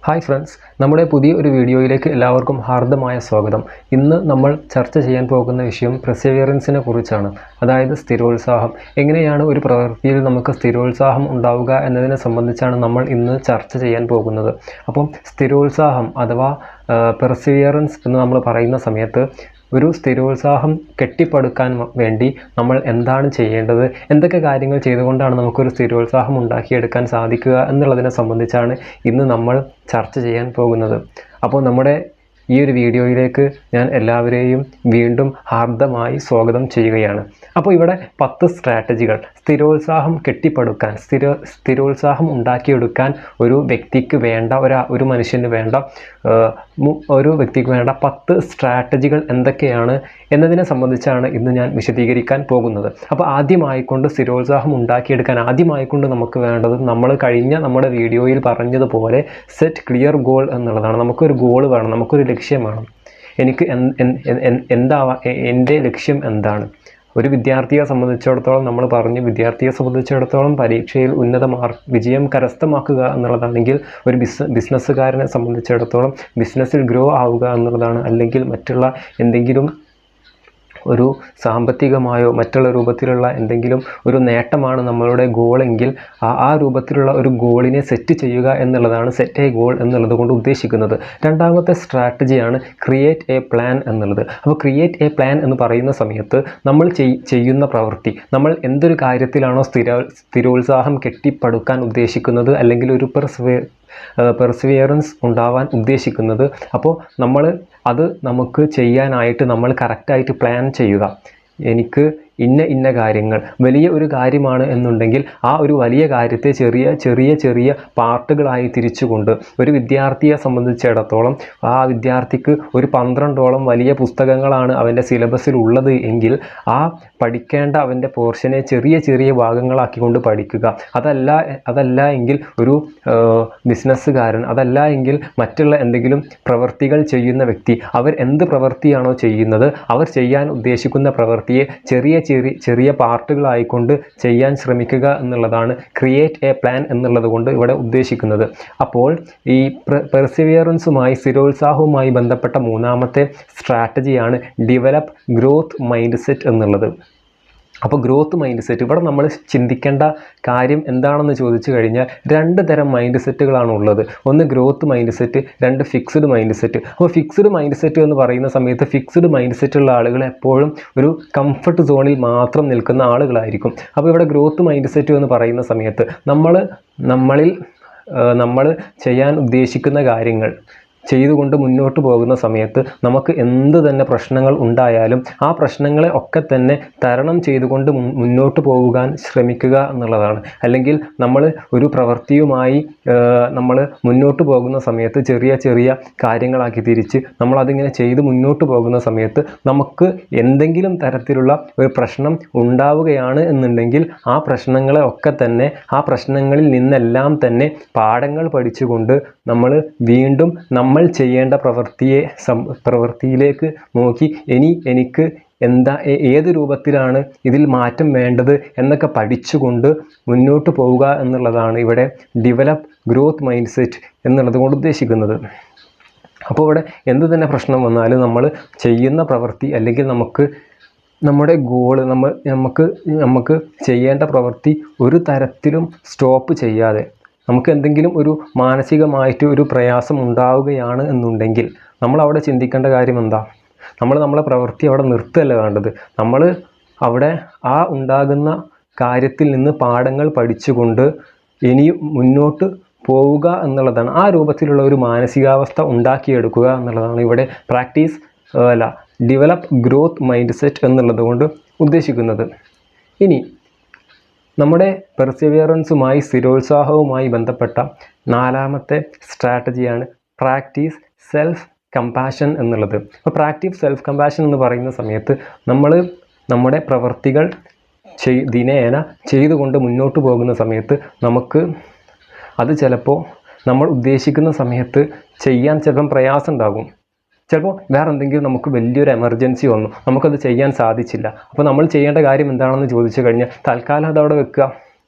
Hi friends, നമ്മുടെ പുതിയൊരു വീഡിയോയിലേക്ക് എല്ലാവർക്കും ഹാർദമായ സ്വാഗതം. ഇന്ന് നമ്മൾ ചർച്ച ചെയ്യാൻ പോകുന്ന വിഷയം പെർസിവിയറൻസിനെ കുറിച്ചാണ്. അതായത് സ്ഥിരോത്സാഹം. എങ്ങനെയാണ് ഒരു പ്രവൃത്തിയിൽ നമുക്ക് സ്ഥിരോത്സാഹം ഉണ്ടാവുക എന്നതിനെ സംബന്ധിച്ചാണ് നമ്മൾ ഇന്ന് ചർച്ച ചെയ്യാൻ പോകുന്നത്. അപ്പം സ്ഥിരോത്സാഹം അഥവാ പെർസിവിയറൻസ് എന്ന് നമ്മൾ പറയുന്ന സമയത്ത് ഒരു സ്ഥിരോത്സാഹം കെട്ടിപ്പടുക്കാൻ വേണ്ടി നമ്മൾ എന്താണ് ചെയ്യേണ്ടത്, എന്തൊക്കെ കാര്യങ്ങൾ ചെയ്തുകൊണ്ടാണ് നമുക്കൊരു സ്ഥിരോത്സാഹം ഉണ്ടാക്കിയെടുക്കാൻ സാധിക്കുക എന്നുള്ളതിനെ സംബന്ധിച്ചാണ് ഇന്ന് നമ്മൾ ചർച്ച ചെയ്യാൻ പോകുന്നത്. അപ്പോൾ നമ്മുടെ ഈ ഒരു വീഡിയോയിലേക്ക് ഞാൻ എല്ലാവരെയും വീണ്ടും ഹാർദമായി സ്വാഗതം ചെയ്യുകയാണ്. അപ്പോൾ ഇവിടെ 10 സ്ട്രാറ്റജികൾ സ്ഥിരോത്സാഹം കെട്ടിപ്പടുക്കാൻ, സ്ഥിരോത്സാഹം ഉണ്ടാക്കിയെടുക്കാൻ ഒരു വ്യക്തിക്ക് വേണ്ട, ഒരു മനുഷ്യന് വേണ്ട, ഒരു വ്യക്തിക്ക് വേണ്ട 10 സ്ട്രാറ്റജികൾ എന്തൊക്കെയാണ് എന്നതിനെ സംബന്ധിച്ചാണ് ഇന്ന് ഞാൻ വിശദീകരിക്കാൻ പോകുന്നത്. അപ്പോൾ ആദ്യമായിക്കൊണ്ട് സ്ഥിരോത്സാഹം ഉണ്ടാക്കിയെടുക്കാൻ ആദ്യമായിക്കൊണ്ട് നമുക്ക് വേണ്ടത് നമ്മൾ കഴിഞ്ഞ നമ്മുടെ വീഡിയോയിൽ പറഞ്ഞതുപോലെ സെറ്റ് ക്ലിയർ ഗോൾ എന്നുള്ളതാണ്. നമുക്കൊരു ഗോൾ വേണം, നമുക്കൊരു ലക്ഷ്യം വേണം. എനിക്ക് എൻ്റെ ലക്ഷ്യം എന്താണ്? ഒരു വിദ്യാർത്ഥിയെ സംബന്ധിച്ചിടത്തോളം നമ്മൾ പറഞ്ഞു, വിദ്യാർത്ഥിയെ സംബന്ധിച്ചിടത്തോളം പരീക്ഷയിൽ ഉന്നത വിജയം കരസ്ഥമാക്കുക എന്നുള്ളതാണെങ്കിൽ, ഒരു ബിസിനസ്സുകാരനെ സംബന്ധിച്ചിടത്തോളം ബിസിനസ്സിൽ ഗ്രോ ആവുക എന്നുള്ളതാണ്. അല്ലെങ്കിൽ മറ്റുള്ള എന്തെങ്കിലും ഒരു സാമ്പത്തികമായോ മറ്റുള്ള രൂപത്തിലുള്ള എന്തെങ്കിലും ഒരു നേട്ടമാണ് നമ്മളുടെ ഗോളെങ്കിൽ ആ രൂപത്തിലുള്ള ഒരു ഗോളിനെ സെറ്റ് ചെയ്യുക എന്നുള്ളതാണ് സെറ്റ് എ ഗോൾ എന്നുള്ളത് കൊണ്ട് ഉദ്ദേശിക്കുന്നത്. രണ്ടാമത്തെ സ്ട്രാറ്റജിയാണ് ക്രിയേറ്റ് എ പ്ലാൻ എന്നുള്ളത്. അപ്പോൾ ക്രിയേറ്റ് എ പ്ലാൻ എന്ന് പറയുന്ന സമയത്ത് നമ്മൾ ചെയ്യുന്ന പ്രവൃത്തി, നമ്മൾ എന്തൊരു കാര്യത്തിലാണോ സ്ഥിരോത്സാഹം കെട്ടിപ്പടുക്കാൻ ഉദ്ദേശിക്കുന്നത്, അല്ലെങ്കിൽ ഒരു പെർസിവിയറൻസ് ഉണ്ടാവാൻ ഉദ്ദേശിക്കുന്നത്, അപ്പോൾ നമുക്ക് ചെയ്യാനായിട്ട് നമ്മൾ കറക്റ്റായിട്ട് പ്ലാൻ ചെയ്യുക. എനിക്ക് ഇന്ന കാര്യങ്ങൾ, വലിയ ഒരു കാര്യമാണ് എന്നുണ്ടെങ്കിൽ ആ ഒരു വലിയ കാര്യത്തെ ചെറിയ പാർട്ടുകളായി തിരിച്ചുകൊണ്ട്, ഒരു വിദ്യാർത്ഥിയെ സംബന്ധിച്ചിടത്തോളം ആ വിദ്യാർത്ഥിക്ക് ഒരു 12ഓളം വലിയ പുസ്തകങ്ങളാണ് അവൻ്റെ സിലബസിൽ ഉള്ളത് എങ്കിൽ ആ പഠിക്കേണ്ട അവൻ്റെ പോർഷനെ ചെറിയ ഭാഗങ്ങളാക്കിക്കൊണ്ട് പഠിക്കുക. അതല്ല എങ്കിൽ ഒരു ബിസിനസ്സുകാരൻ, അതല്ല എങ്കിൽ മറ്റുള്ള എന്തെങ്കിലും പ്രവൃത്തികൾ ചെയ്യുന്ന വ്യക്തി, അവർ എന്ത് പ്രവൃത്തിയാണോ ചെയ്യുന്നത്, അവർ ചെയ്യാൻ ഉദ്ദേശിക്കുന്ന പ്രവൃത്തിയെ ചെറിയ പാർട്ടുകളായിക്കൊണ്ട് ചെയ്യാൻ ശ്രമിക്കുക എന്നുള്ളതാണ് ക്രിയേറ്റ് എ പ്ലാൻ എന്നുള്ളത് കൊണ്ട് ഇവിടെ ഉദ്ദേശിക്കുന്നത്. അപ്പോൾ ഈ പെർസിവിയറൻസുമായി, സ്ഥിരോത്സാഹവുമായി ബന്ധപ്പെട്ട മൂന്നാമത്തെ സ്ട്രാറ്റജിയാണ് ഡെവലപ്പ് ഗ്രോത്ത് മൈൻഡ് സെറ്റ് എന്നുള്ളത്. അപ്പോൾ ഗ്രോത്ത് മൈൻഡ് സെറ്റ്, ഇവിടെ നമ്മൾ ചിന്തിക്കേണ്ട കാര്യം എന്താണെന്ന് ചോദിച്ചു കഴിഞ്ഞാൽ 2 തരം മൈൻഡ് സെറ്റുകളാണ് ഉള്ളത്. ഒന്ന് growth mind set, 2 fixed mind set. അപ്പോൾ ഫിക്സ്ഡ് മൈൻഡ് സെറ്റ് എന്ന് പറയുന്ന സമയത്ത് ഫിക്സ്ഡ് മൈൻഡ് സെറ്റുള്ള ആളുകൾ എപ്പോഴും ഒരു കംഫർട്ട് സോണിൽ മാത്രം നിൽക്കുന്ന ആളുകളായിരിക്കും. അപ്പോൾ ഇവിടെ ഗ്രോത്ത് മൈൻഡ് സെറ്റ് എന്ന് പറയുന്ന സമയത്ത് നമ്മൾ ചെയ്യാൻ ഉദ്ദേശിക്കുന്ന കാര്യങ്ങൾ ചെയ്തുകൊണ്ട് മുന്നോട്ട് പോകുന്ന സമയത്ത് നമുക്ക് എന്ത് തന്നെ പ്രശ്നങ്ങൾ ഉണ്ടായാലും ആ പ്രശ്നങ്ങളെ ഒക്കെ തന്നെ തരണം ചെയ്തുകൊണ്ട് മുന്നോട്ട് പോകാൻ ശ്രമിക്കുക എന്നുള്ളതാണ്. അല്ലെങ്കിൽ നമ്മൾ ഒരു പ്രവൃത്തിയുമായി നമ്മൾ മുന്നോട്ട് പോകുന്ന സമയത്ത് ചെറിയ കാര്യങ്ങളാക്കി തിരിച്ച് നമ്മളതിങ്ങനെ ചെയ്ത് മുന്നോട്ട് പോകുന്ന സമയത്ത് നമുക്ക് എന്തെങ്കിലും തരത്തിലുള്ള ഒരു പ്രശ്നം ഉണ്ടാവുകയാണ് എന്നുണ്ടെങ്കിൽ ആ പ്രശ്നങ്ങളെ ഒക്കെ തന്നെ, ആ പ്രശ്നങ്ങളിൽ നിന്നെല്ലാം തന്നെ പാഠങ്ങൾ പഠിച്ചുകൊണ്ട് നമ്മൾ വീണ്ടും നമ്മൾ ചെയ്യേണ്ട പ്രവൃത്തിയിലേക്ക് നോക്കി എനിക്ക് ഏത് രൂപത്തിലാണ് ഇതിൽ മാറ്റം വേണ്ടത് എന്നൊക്കെ പഠിച്ചുകൊണ്ട് മുന്നോട്ട് പോവുക എന്നുള്ളതാണ് ഇവിടെ ഡെവലപ്പ് ഗ്രോത്ത് മൈൻഡ് സെറ്റ് എന്നുള്ളത് കൊണ്ട് ഉദ്ദേശിക്കുന്നത്. അപ്പോൾ ഇവിടെ എന്ത് തന്നെ പ്രശ്നം വന്നാലും നമ്മൾ ചെയ്യുന്ന പ്രവൃത്തി, അല്ലെങ്കിൽ നമ്മുടെ ഗോള്, നമുക്ക് ചെയ്യേണ്ട പ്രവൃത്തി ഒരു തരത്തിലും സ്റ്റോപ്പ് ചെയ്യാതെ, നമുക്ക് എന്തെങ്കിലും ഒരു മാനസികമായിട്ട് ഒരു പ്രയാസം ഉണ്ടാവുകയാണ് എന്നുണ്ടെങ്കിൽ നമ്മൾ അവിടെ ചിന്തിക്കേണ്ട കാര്യം എന്താ? നമ്മളെ പ്രവൃത്തി അവിടെ നിർത്തുകയല്ല വേണ്ടത്. നമ്മൾ അവിടെ ആ ഉണ്ടാകുന്ന കാര്യത്തിൽ നിന്ന് പാഠങ്ങൾ പഠിച്ചുകൊണ്ട് ഇനിയും മുന്നോട്ട് പോവുക എന്നുള്ളതാണ്. ആ രൂപത്തിലുള്ള ഒരു മാനസികാവസ്ഥ ഉണ്ടാക്കിയെടുക്കുക എന്നുള്ളതാണ് ഇവിടെ ഡെവലപ്പ് ഗ്രോത്ത് മൈൻഡ് സെറ്റ് എന്നുള്ളത് കൊണ്ട് ഉദ്ദേശിക്കുന്നത്. ഇനി നമ്മുടെ പെർസിവിയറൻസുമായി, സ്ഥിരോത്സാഹവുമായി ബന്ധപ്പെട്ട 4ാമത്തെ സ്ട്രാറ്റജിയാണ് പ്രാക്ടീസ് സെൽഫ് കമ്പാഷൻ എന്നുള്ളത്. അപ്പോൾ പ്രാക്ടീസ് സെൽഫ് കമ്പാഷൻ എന്ന് പറയുന്ന സമയത്ത് നമ്മുടെ പ്രവൃത്തികൾ ദിനേന ചെയ്തുകൊണ്ട് മുന്നോട്ട് പോകുന്ന സമയത്ത് നമുക്ക് അത് ചിലപ്പോൾ നമ്മൾ ഉദ്ദേശിക്കുന്ന സമയത്ത് ചെയ്യാൻ ചിലപ്പം പ്രയാസം ഉണ്ടാകും. ചിലപ്പോൾ വേറെ എന്തെങ്കിലും നമുക്ക് വലിയൊരു എമർജൻസി വന്നു, നമുക്കത് ചെയ്യാൻ സാധിച്ചില്ല. അപ്പോൾ നമ്മൾ ചെയ്യേണ്ട കാര്യം എന്താണെന്ന് ചോദിച്ചു കഴിഞ്ഞാൽ തൽക്കാലം അതവിടെ വെക്കുക.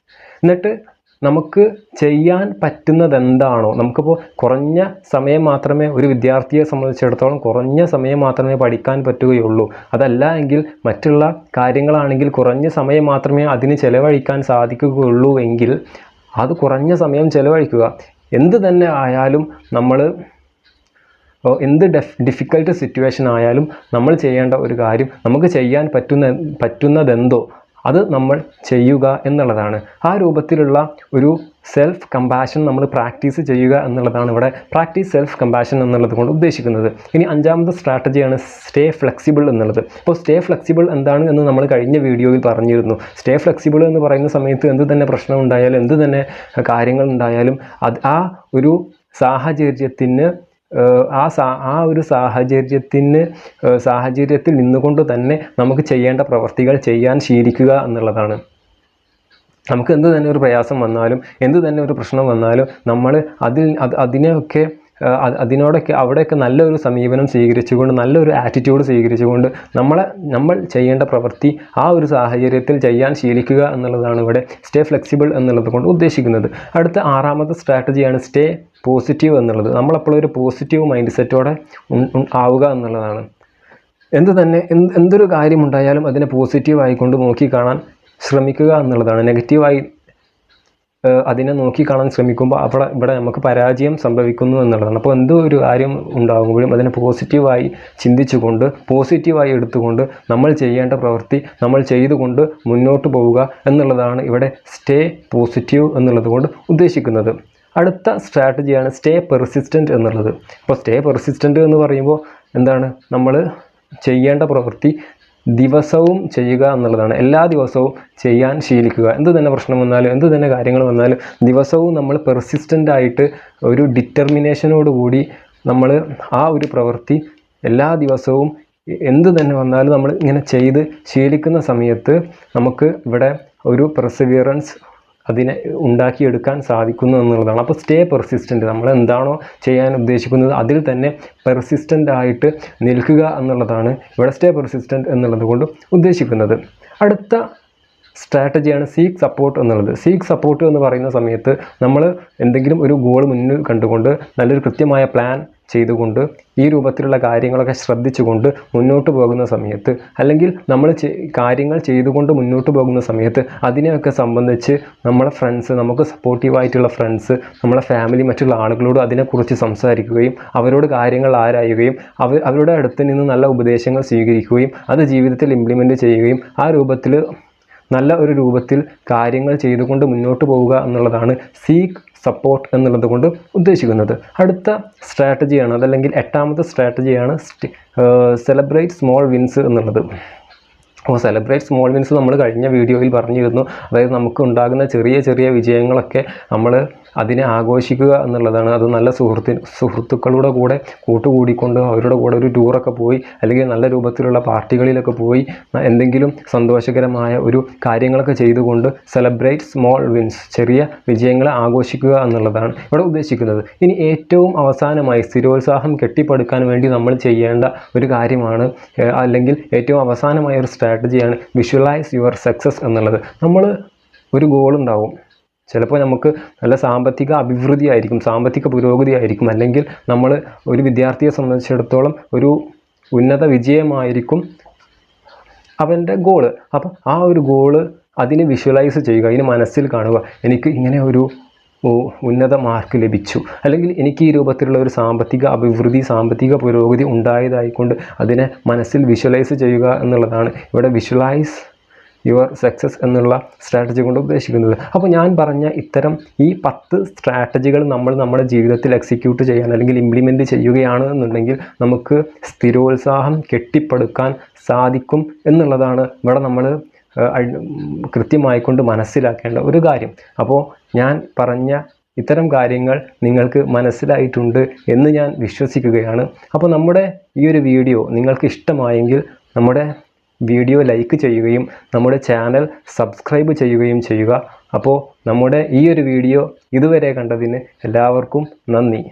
എന്നിട്ട് നമുക്ക് ചെയ്യാൻ പറ്റുന്നത് എന്താണോ, നമുക്കിപ്പോൾ കുറഞ്ഞ സമയം മാത്രമേ ഒരു വിദ്യാർത്ഥിയെ സംബന്ധിച്ചിടത്തോളം കുറഞ്ഞ സമയം മാത്രമേ പഠിക്കാൻ പറ്റുകയുള്ളൂ. അതല്ല എങ്കിൽ മറ്റുള്ള കാര്യങ്ങളാണെങ്കിൽ കുറഞ്ഞ സമയം മാത്രമേ അതിന് ചിലവഴിക്കാൻ സാധിക്കുകയുള്ളൂ എങ്കിൽ അത് കുറഞ്ഞ സമയം ചിലവഴിക്കുക. എന്ത് തന്നെ ആയാലും നമ്മൾ എന്ത് ഡിഫിക്കൽട്ട് സിറ്റുവേഷൻ ആയാലും നമ്മൾ ചെയ്യേണ്ട ഒരു കാര്യം, നമുക്ക് ചെയ്യാൻ പറ്റുന്നതെന്തോ അത് നമ്മൾ ചെയ്യുക എന്നുള്ളതാണ്. ആ രൂപത്തിലുള്ള ഒരു സെൽഫ് കമ്പാഷൻ നമ്മൾ പ്രാക്ടീസ് ചെയ്യുക എന്നുള്ളതാണ് ഇവിടെ പ്രാക്ടീസ് സെൽഫ് കമ്പാഷൻ എന്നുള്ളത് കൊണ്ട് ഉദ്ദേശിക്കുന്നത്. ഇനി 5ാമത്തെ സ്ട്രാറ്റജിയാണ് സ്റ്റേ ഫ്ലെക്സിബിൾ എന്നുള്ളത്. അപ്പോൾ സ്റ്റേ ഫ്ലെക്സിബിൾ എന്താണ് എന്ന് നമ്മൾ കഴിഞ്ഞ വീഡിയോയിൽ പറഞ്ഞിരുന്നു. സ്റ്റേ ഫ്ലെക്സിബിൾ എന്ന് പറയുന്ന സമയത്ത് എന്ത് തന്നെ പ്രശ്നം ഉണ്ടായാലും എന്ത് തന്നെ കാര്യങ്ങൾ ഉണ്ടായാലും ആ ഒരു സാഹചര്യത്തിന് സാഹചര്യത്തിൽ നിന്നുകൊണ്ട് തന്നെ നമുക്ക് ചെയ്യേണ്ട പ്രവർത്തികൾ ചെയ്യാൻ ശീലിക്കുക എന്നുള്ളതാണ്. നമുക്ക് എന്ത് തന്നെ ഒരു പ്രയാസം വന്നാലും എന്ത് തന്നെ ഒരു പ്രശ്നം വന്നാലും നമ്മൾ അവിടെയൊക്കെ നല്ലൊരു സമീപനം സ്വീകരിച്ചുകൊണ്ട് നല്ലൊരു ആറ്റിറ്റ്യൂഡ് സ്വീകരിച്ചുകൊണ്ട് നമ്മൾ ചെയ്യേണ്ട പ്രവൃത്തി ആ ഒരു സാഹചര്യത്തിൽ ചെയ്യാൻ ശീലിക്കുക എന്നുള്ളതാണ് ഇവിടെ സ്റ്റേ ഫ്ലെക്സിബിൾ എന്നുള്ളത് കൊണ്ട് ഉദ്ദേശിക്കുന്നത്. അടുത്ത 6ാമത്തെ സ്ട്രാറ്റജിയാണ് സ്റ്റേ പോസിറ്റീവ് എന്നുള്ളത്. നമ്മളെപ്പോഴും ഒരു പോസിറ്റീവ് മൈൻഡ് സെറ്റോടെ ആവുക എന്നുള്ളതാണ്. എന്തൊരു കാര്യമുണ്ടായാലും അതിനെ പോസിറ്റീവായിക്കൊണ്ട് നോക്കിക്കാണാൻ ശ്രമിക്കുക എന്നുള്ളതാണ്. നെഗറ്റീവായി അതിനെ നോക്കിക്കാണാൻ ശ്രമിക്കുമ്പോൾ ഇവിടെ നമുക്ക് പരാജയം സംഭവിക്കുന്നു എന്നുള്ളതാണ്. അപ്പോൾ എന്തോ ഒരു കാര്യം ഉണ്ടാകുമ്പോഴും അതിനെ പോസിറ്റീവായി ചിന്തിച്ചുകൊണ്ട് പോസിറ്റീവായി എടുത്തുകൊണ്ട് നമ്മൾ ചെയ്യേണ്ട പ്രവൃത്തി നമ്മൾ ചെയ്തുകൊണ്ട് മുന്നോട്ട് പോവുക എന്നുള്ളതാണ് ഇവിടെ സ്റ്റേ പോസിറ്റീവ് എന്നുള്ളത് കൊണ്ട് ഉദ്ദേശിക്കുന്നത്. അടുത്ത സ്ട്രാറ്റജിയാണ് സ്റ്റേ പെർസിസ്റ്റൻ്റ് എന്നുള്ളത്. അപ്പോൾ സ്റ്റേ പെർസിസ്റ്റൻ്റ് എന്ന് പറയുമ്പോൾ എന്താണ്, നമ്മൾ ചെയ്യേണ്ട പ്രവൃത്തി ദിവസവും ചെയ്യുക എന്നുള്ളതാണ്. എല്ലാ ദിവസവും ചെയ്യാൻ ശീലിക്കുക. എന്ത് തന്നെ പ്രശ്നം വന്നാലും എന്ത് തന്നെ കാര്യങ്ങൾ വന്നാലും ദിവസവും നമ്മൾ പെർസിസ്റ്റൻ്റ് ആയിട്ട് ഒരു ഡിറ്റർമിനേഷനോടുകൂടി നമ്മൾ ആ ഒരു പ്രവൃത്തി എല്ലാ ദിവസവും എന്ത് തന്നെ വന്നാലും നമ്മൾ ഇങ്ങനെ ചെയ്ത് ശീലിക്കുന്ന സമയത്ത് നമുക്ക് ഇവിടെ ഒരു പെർസിവിയറൻസ് അതിനെ ഉണ്ടാക്കിയെടുക്കാൻ സാധിക്കുന്നു എന്നുള്ളതാണ്. അപ്പോൾ സ്റ്റേ പെർസിസ്റ്റൻ്റ്, നമ്മൾ എന്താണോ ചെയ്യാൻ ഉദ്ദേശിക്കുന്നത് അതിൽ തന്നെ പെർസിസ്റ്റൻ്റ് ആയിട്ട് നിൽക്കുക എന്നുള്ളതാണ് ഇവിടെ സ്റ്റേ പെർസിസ്റ്റൻ്റ് എന്നുള്ളത് കൊണ്ട് ഉദ്ദേശിക്കുന്നത്. അടുത്ത സ്ട്രാറ്റജിയാണ് സീക്ക് സപ്പോർട്ട് എന്നുള്ളത്. സീക്ക് സപ്പോർട്ട് എന്ന് പറയുന്ന സമയത്ത് നമ്മൾ എന്തെങ്കിലും ഒരു ഗോൾ മുന്നിൽ കണ്ടുകൊണ്ട് നല്ലൊരു കൃത്യമായ പ്ലാൻ ചെയ്തുകൊണ്ട് ഈ രൂപത്തിലുള്ള കാര്യങ്ങളൊക്കെ ശ്രദ്ധിച്ചുകൊണ്ട് മുന്നോട്ട് പോകുന്ന സമയത്ത്, അല്ലെങ്കിൽ നമ്മൾ കാര്യങ്ങൾ ചെയ്തുകൊണ്ട് മുന്നോട്ട് പോകുന്ന സമയത്ത് അതിനെയൊക്കെ സംബന്ധിച്ച് നമ്മളെ ഫ്രണ്ട്സ്, നമുക്ക് സപ്പോർട്ടീവായിട്ടുള്ള ഫ്രണ്ട്സ്, നമ്മളെ ഫാമിലി, മറ്റുള്ള ആളുകളോട് അതിനെക്കുറിച്ച് സംസാരിക്കുകയും അവരോട് കാര്യങ്ങൾ ആരായുകയും അവരുടെ അടുത്ത് നിന്ന് നല്ല ഉപദേശങ്ങൾ സ്വീകരിക്കുകയും അത് ജീവിതത്തിൽ ഇംപ്ലിമെൻറ്റ് ചെയ്യുകയും ആ രൂപത്തിൽ നല്ല ഒരു രൂപത്തിൽ കാര്യങ്ങൾ ചെയ്തുകൊണ്ട് മുന്നോട്ട് പോവുക എന്നുള്ളതാണ് സീക്ക് സപ്പോർട്ട് എന്നുള്ളത് കൊണ്ട് ഉദ്ദേശിക്കുന്നത്. അടുത്ത സ്ട്രാറ്റജിയാണ്, അതല്ലെങ്കിൽ 8ാമത്തെ സ്ട്രാറ്റജിയാണ് സെലിബ്രേറ്റ് സ്മോൾ വിൻസ് എന്നുള്ളത്. അപ്പോൾ സെലിബ്രേറ്റ് സ്മോൾ വിൻസ് നമ്മൾ കഴിഞ്ഞ വീഡിയോയിൽ പറഞ്ഞിരുന്നു. അതായത് നമുക്ക് ഉണ്ടാകുന്ന ചെറിയ ചെറിയ വിജയങ്ങളൊക്കെ നമ്മൾ അതിനെ ആഘോഷിക്കുക എന്നുള്ളതാണ്. അത് നല്ല സുഹൃത്തുക്കളുടെ കൂടെ കൂട്ടുകൂടിക്കൊണ്ട് അവരുടെ കൂടെ ഒരു ടൂറൊക്കെ പോയി, അല്ലെങ്കിൽ നല്ല രൂപത്തിലുള്ള പാർട്ടികളിലൊക്കെ പോയി എന്തെങ്കിലും സന്തോഷകരമായ ഒരു കാര്യങ്ങളൊക്കെ ചെയ്തുകൊണ്ട് സെലിബ്രേറ്റ് സ്മോൾ വിൻസ്, ചെറിയ വിജയങ്ങളെ ആഘോഷിക്കുക എന്നുള്ളതാണ് ഇവിടെ ഉദ്ദേശിക്കുന്നത്. ഇനി ഏറ്റവും അവസാനമായി സ്ഥിരോത്സാഹം കെട്ടിപ്പടുക്കാൻ വേണ്ടി നമ്മൾ ചെയ്യേണ്ട ഒരു കാര്യമാണ്, അല്ലെങ്കിൽ ഏറ്റവും അവസാനമായ ഒരു സ്ട്രാറ്റജിയാണ് വിഷ്വലൈസ് യുവർ സക്സസ് എന്നുള്ളത്. നമ്മൾ ഒരു ഗോളുണ്ടാവും, ചിലപ്പോൾ നമുക്ക് നല്ല സാമ്പത്തിക അഭിവൃദ്ധി ആയിരിക്കും, സാമ്പത്തിക പുരോഗതി ആയിരിക്കും, അല്ലെങ്കിൽ നമ്മൾ ഒരു വിദ്യാർത്ഥിയെ സംബന്ധിച്ചിടത്തോളം ഒരു ഉന്നത വിജയമായിരിക്കും അവൻ്റെ ഗോള്. അപ്പം ആ ഒരു ഗോള് അതിനെ വിഷ്വലൈസ് ചെയ്യുക, അതിന് മനസ്സിൽ കാണുക. എനിക്ക് ഇങ്ങനെ ഒരു ഉന്നത മാർക്ക് ലഭിച്ചു, അല്ലെങ്കിൽ എനിക്ക് ഈ രൂപത്തിലുള്ള ഒരു സാമ്പത്തിക അഭിവൃദ്ധി, സാമ്പത്തിക പുരോഗതി ഉണ്ടായതായിക്കൊണ്ട് അതിനെ മനസ്സിൽ വിഷ്വലൈസ് ചെയ്യുക എന്നുള്ളതാണ് ഇവിടെ വിഷ്വലൈസ് യുവർ സക്സസ് എന്നുള്ള സ്ട്രാറ്റജി കൊണ്ട് ഉദ്ദേശിക്കുന്നത്. അപ്പോൾ ഞാൻ പറഞ്ഞ ഇത്തരം ഈ 10 സ്ട്രാറ്റജികൾ നമ്മൾ നമ്മുടെ ജീവിതത്തിൽ എക്സിക്യൂട്ട് ചെയ്യാൻ അല്ലെങ്കിൽ ഇംപ്ലിമെൻറ്റ് ചെയ്യുകയാണ് എന്നുണ്ടെങ്കിൽ നമുക്ക് സ്ഥിരോത്സാഹം കെട്ടിപ്പടുക്കാൻ സാധിക്കും എന്നുള്ളതാണ് ഇവിടെ നമ്മൾ കൃത്യമായിക്കൊണ്ട് മനസ്സിലാക്കേണ്ട ഒരു കാര്യം. അപ്പോൾ ഞാൻ പറഞ്ഞ ഇത്തരം കാര്യങ്ങൾ നിങ്ങൾക്ക് മനസ്സിലായിട്ടുണ്ട് എന്ന് ഞാൻ വിശ്വസിക്കുകയാണ്. അപ്പോൾ നമ്മുടെ ഈ ഒരു വീഡിയോ നിങ്ങൾക്ക് ഇഷ്ടമായെങ്കിൽ നമ്മുടെ വീഡിയോ ലൈക്ക് ചെയ്യുകയും നമ്മുടെ ചാനൽ സബ്സ്ക്രൈബ് ചെയ്യുകയും ചെയ്യുക. അപ്പോൾ നമ്മുടെ ഈ ഒരു വീഡിയോ ഇതുവരെ കണ്ടതിന് എല്ലാവർക്കും നന്ദി.